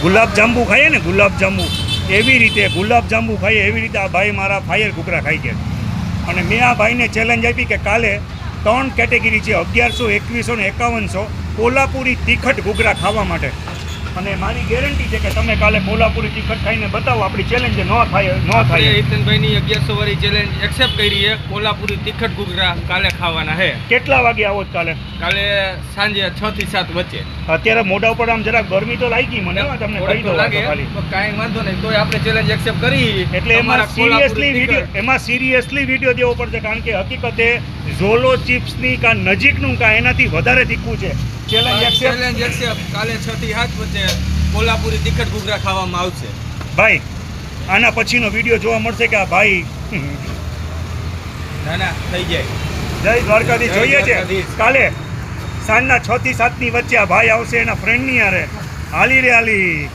ગુલાબજાંબુ ખાઈએ ને ગુલાબજાંબુ એવી રીતે ગુલાબજાંબુ ખાઈએ એવી રીતે આ ભાઈ મારા ફાયર ઘૂઘરા ખાઈ ગયા. અને મેં આ ભાઈને ચેલેન્જ આપી કે કાલે 3 કેટેગરી છે 1100, 2100 ને 5100 કોલ્હાપુરી તીખટ ઘૂઘરા ખાવા માટે. અને મારી ગેરંટી છે કે તમે કાલે કોલ્હાપુરી તીખટ ખાઈને બતાવો, આપણી ચેલેન્જ ન થાય. હિતનભાઈની 1100 વાળી ચેલેન્જ એક્સેપ્ટ કરી છે. કોલ્હાપુરી તીખટ ઘૂઘરા કાલે ખાવાના છે. કેટલા વાગે આવો કાલે? કાલે સાંજે 6 થી 7 વચ્ચે. અત્યારે મોઢા ઉપર આમ જરાક ગરમી તો લાગી મને, તમને કહી દઉં ખાલી. કાંઈ વાંધો નહીં, તોય આપણે ચેલેન્જ એક્સેપ્ટ કરી. એટલે એમાં સિરિયસલી વિડીયો દેવો પડશે, કારણ કે હકીકતે ઝોલો ચિપ્સની કાં નજીકનું કાં એનાથી વધારે તીખું છે. Challenge accept. કાલે 6 થી 7 વચ્ચે કોલ્હાપુરી તીખટ ઘૂઘરા ખાવામાં આવશે. ભાઈ આના પછીનો વિડીયો જોવા મળશે કે આ ભાઈ ના થઈ જાય. જય દ્વારકાધીશ જોઈએ છે. કાલે સાંજના 6 થી 7 ની વચ્ચે આ ભાઈ આવશે એના ફ્રેન્ડની હારે. હાલી રે હાલી.